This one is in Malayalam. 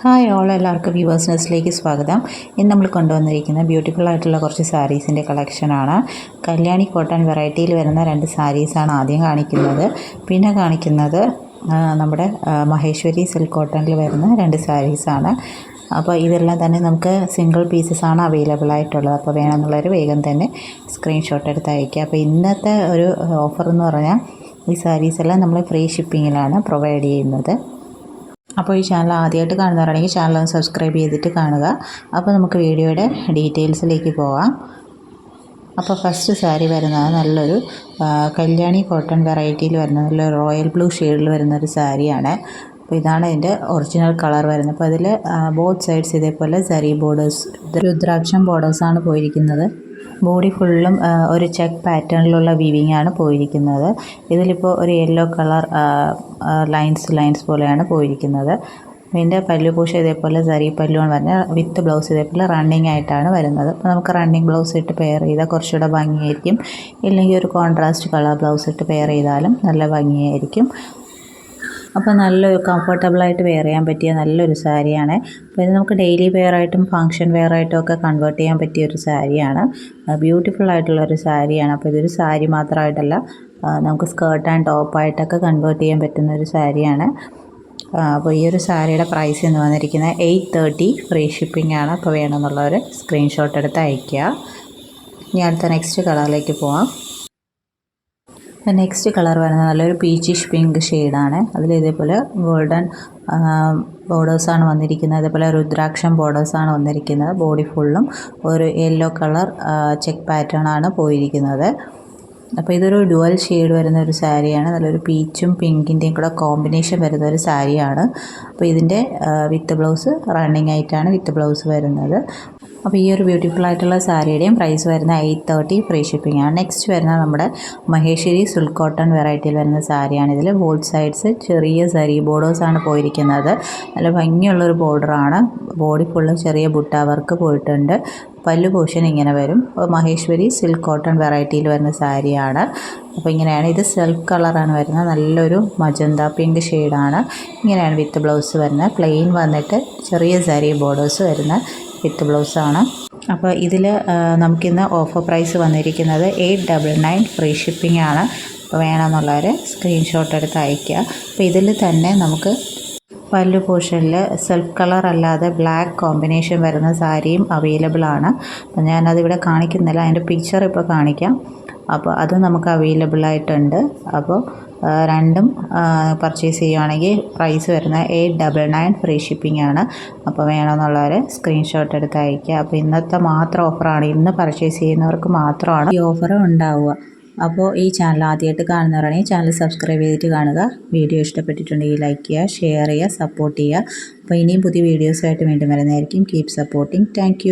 ഹായ് ഓൾ, എല്ലാവർക്കും വ്യൂവേഴ്സ് ന്യൂസിലേക്ക് സ്വാഗതം. ഇന്ന് നമ്മൾ കൊണ്ടുവന്നിരിക്കുന്ന ബ്യൂട്ടിഫുൾ ആയിട്ടുള്ള കുറച്ച് സാരീസിൻ്റെ കളക്ഷനാണ്. കല്യാണി കോട്ടൺ വെറൈറ്റിയിൽ വരുന്ന 2 സാരീസാണ് ആദ്യം കാണിക്കുന്നത്. പിന്നെ കാണിക്കുന്നത് നമ്മുടെ മഹേശ്വരി സിൽക്ക് കോട്ടണിൽ വരുന്ന 2 സാരീസാണ്. അപ്പോൾ ഇതെല്ലാം തന്നെ നമുക്ക് സിംഗിൾ പീസസാണ് അവൈലബിൾ ആയിട്ടുള്ളത്. അപ്പോൾ വേണമെന്നുള്ളവർ വേഗം തന്നെ സ്ക്രീൻഷോട്ട് എടുത്ത് അയയ്ക്കുക. അപ്പോൾ ഇന്നത്തെ ഒരു ഓഫർ എന്ന് പറഞ്ഞാൽ ഈ സാരീസെല്ലാം നമ്മൾ ഫ്രീ ഷിപ്പിങ്ങിലാണ് പ്രൊവൈഡ് ചെയ്യുന്നത്. അപ്പോൾ ഈ ചാനൽ ആദ്യമായിട്ട് കാണുന്നവരാണെങ്കിൽ ചാനൽ ഒന്ന് സബ്സ്ക്രൈബ് ചെയ്തിട്ട് കാണുക. അപ്പോൾ നമുക്ക് വീഡിയോയുടെ ഡീറ്റെയിൽസിലേക്ക് പോകാം. അപ്പോൾ ഫസ്റ്റ് സാരി വരുന്നത് നല്ലൊരു കല്യാണി കോട്ടൺ വെറൈറ്റിയിൽ വരുന്ന നല്ല റോയൽ ബ്ലൂ ഷെയ്ഡിൽ വരുന്നൊരു സാരിയാണ്. അപ്പോൾ ഇതാണ് അതിൻ്റെ ഒറിജിനൽ കളർ വരുന്നത്. അപ്പോൾ അതിൽ ബോത്ത് സൈഡ്സ് ഇതേപോലെ സരി ബോർഡേഴ്സ്, രുദ്രാക്ഷം ബോർഡേഴ്സാണ് പോയിരിക്കുന്നത്. ബോഡി ഫുള്ളും ഒരു ചെക്ക് പാറ്റേണിലുള്ള വീവിങ് ആണ് പോയിരിക്കുന്നത്. ഇതിലിപ്പോൾ ഒരു യെല്ലോ കളർ ലൈൻസ് പോലെയാണ് പോയിരിക്കുന്നത്. ഇതിൻ്റെ പല്ലു പൂശ ഇതേപോലെ സരി പല്ലുവാണ് വരുന്നത്. വിത്ത് ബ്ലൗസ് ഇതേപോലെ റണ്ണിങ് ആയിട്ടാണ് വരുന്നത്. അപ്പോൾ നമുക്ക് റണ്ണിങ് ബ്ലൗസ് ഇട്ട് പെയർ ചെയ്താൽ കുറച്ചുകൂടെ ഭംഗിയായിരിക്കും. ഇല്ലെങ്കിൽ ഒരു കോൺട്രാസ്റ്റ് കളർ ബ്ലൗസ് ഇട്ട് പെയർ ചെയ്താലും നല്ല ഭംഗിയായിരിക്കും. അപ്പോൾ നല്ലൊരു കംഫർട്ടബിളായിട്ട് വെയർ ചെയ്യാൻ പറ്റിയ നല്ലൊരു സാരിയാണ്. അപ്പോൾ ഇത് നമുക്ക് ഡെയിലി വെയർ ആയിട്ടും ഫങ്ഷൻ വെയർ ആയിട്ടും ഒക്കെ കൺവേർട്ട് ചെയ്യാൻ പറ്റിയ ഒരു സാരിയാണ്. ബ്യൂട്ടിഫുൾ ആയിട്ടുള്ളൊരു സാരിയാണ്. അപ്പോൾ ഇതൊരു സാരി മാത്രമായിട്ടല്ല, നമുക്ക് സ്കേർട്ട് ആൻഡ് ടോപ്പായിട്ടൊക്കെ കൺവേർട്ട് ചെയ്യാൻ പറ്റുന്ന ഒരു സാരിയാണ്. അപ്പോൾ ഈ ഒരു സാരിയുടെ പ്രൈസ് എന്ന് വന്നിരിക്കുന്നത് 830 ഫ്രീ ഷിപ്പിംഗ് ആണ്. അപ്പോൾ വേണമെന്നുള്ളവർ സ്ക്രീൻഷോട്ട് എടുത്ത് അയയ്ക്കുക. ഇനി അടുത്ത നെക്സ്റ്റ് കളറിലേക്ക് പോവാം. നെക്സ്റ്റ് കളർ വരുന്നത് നല്ലൊരു പീച്ചിഷ് പിങ്ക് ഷെയ്ഡാണ്. അതിൽ ഇതേപോലെ ഗോൾഡൻ ബോർഡേഴ്സാണ് വന്നിരിക്കുന്നത്. അതേപോലെ രുദ്രാക്ഷം ബോർഡേഴ്സാണ് വന്നിരിക്കുന്നത്. ബോഡി ഫുള്ളും ഒരു യെല്ലോ കളർ ചെക്ക് പാറ്റേൺ ആണ് പോയിരിക്കുന്നത്. അപ്പോൾ ഇതൊരു ഡുവൽ ഷെയ്ഡ് വരുന്ന ഒരു സാരിയാണ്. നല്ലൊരു പീച്ചും പിങ്കിൻ്റെയും കൂടെ കോമ്പിനേഷൻ വരുന്ന ഒരു സാരിയാണ്. അപ്പോൾ ഇതിൻ്റെ വിത്ത് ബ്ലൗസ് റണ്ണിങ് ആയിട്ടാണ് വിത്ത് ബ്ലൗസ് വരുന്നത്. അപ്പോൾ ഈ ഒരു ബ്യൂട്ടിഫുൾ ആയിട്ടുള്ള സാരിയുടെയും പ്രൈസ് വരുന്ന 830 ഫ്രീ ഷിപ്പിംഗ് ആണ്. നെക്സ്റ്റ് വരുന്നത് നമ്മുടെ മഹേശ്വരി സിൽക്ക് കോട്ടൺ വെറൈറ്റിയിൽ വരുന്ന സാരിയാണ്. ഇതിൽ ബോത്ത് സൈഡ്സ് ചെറിയ സരി ബോർഡേഴ്സാണ് പോയിരിക്കുന്നത്. നല്ല ഭംഗിയുള്ളൊരു ബോർഡറാണ്. ബോഡി ഫുള്ളും ചെറിയ ബുട്ട വർക്ക് പോയിട്ടുണ്ട്. പല്ലു പോർഷൻ ഇങ്ങനെ വരും. അപ്പോൾ മഹേശ്വരി സിൽക്ക് കോട്ടൺ വെറൈറ്റിയിൽ വരുന്ന സാരിയാണ്. അപ്പോൾ ഇങ്ങനെയാണ്. ഇത് സെൽഫ് കളറാണ് വരുന്നത്. നല്ലൊരു മജന്ത പിങ്ക് ഷെയ്ഡാണ്. ഇങ്ങനെയാണ് വിത്ത് ബ്ലൗസ് വരുന്നത്. പ്ലെയിൻ വന്നിട്ട് ചെറിയ സരി ബോർഡേഴ്സ് വരുന്ന വിത്ത് ബ്ലൗസാണ്. അപ്പോൾ ഇതിൽ നമുക്കിന്ന് ഓഫർ പ്രൈസ് വന്നിരിക്കുന്നത് 899 ഫ്രീ ഷിപ്പിംഗ് ആണ്. അപ്പോൾ വേണമെന്നുള്ളവർ സ്ക്രീൻഷോട്ട് എടുത്ത് അയയ്ക്കുക. അപ്പോൾ ഇതിൽ തന്നെ നമുക്ക് പല്ലു പോർഷനിൽ സെൽഫ് കളർ അല്ലാതെ ബ്ലാക്ക് കോമ്പിനേഷൻ വരുന്ന സാരിയും അവൈലബിൾ ആണ്. അപ്പോൾ ഞാനതിവിടെ കാണിക്കുന്നില്ല, അതിൻ്റെ പിക്ചർ ഇപ്പോൾ കാണിക്കാം. അപ്പോൾ അത് നമുക്ക് അവൈലബിൾ ആയിട്ടുണ്ട്. അപ്പോൾ രണ്ടും പർച്ചേസ് ചെയ്യുകയാണെങ്കിൽ പ്രൈസ് വരുന്നത് 899 ഫ്രീ ഷിപ്പിംഗ് ആണ്. അപ്പോൾ വേണമെന്നുള്ളവർ സ്ക്രീൻഷോട്ട് എടുത്ത് അയയ്ക്കുക. അപ്പോൾ ഇന്നത്തെ മാത്രം ഓഫറാണ്. ഇന്ന് പർച്ചേസ് ചെയ്യുന്നവർക്ക് മാത്രമാണ് ഈ ഓഫർ ഉണ്ടാവുക. അപ്പോൾ ഈ ചാനൽ ആദ്യമായിട്ട് കാണുന്നവരാണെങ്കിൽ ചാനൽ സബ്സ്ക്രൈബ് ചെയ്തിട്ട് കാണുക. വീഡിയോ ഇഷ്ടപ്പെട്ടിട്ടുണ്ടെങ്കിൽ ലൈക്ക് ചെയ്യുക, ഷെയർ ചെയ്യുക, സപ്പോർട്ട് ചെയ്യുക. അപ്പോൾ ഇനിയും പുതിയ വീഡിയോസുമായിട്ട് വീണ്ടും വരുന്നതായിരിക്കും. Keep supporting. താങ്ക്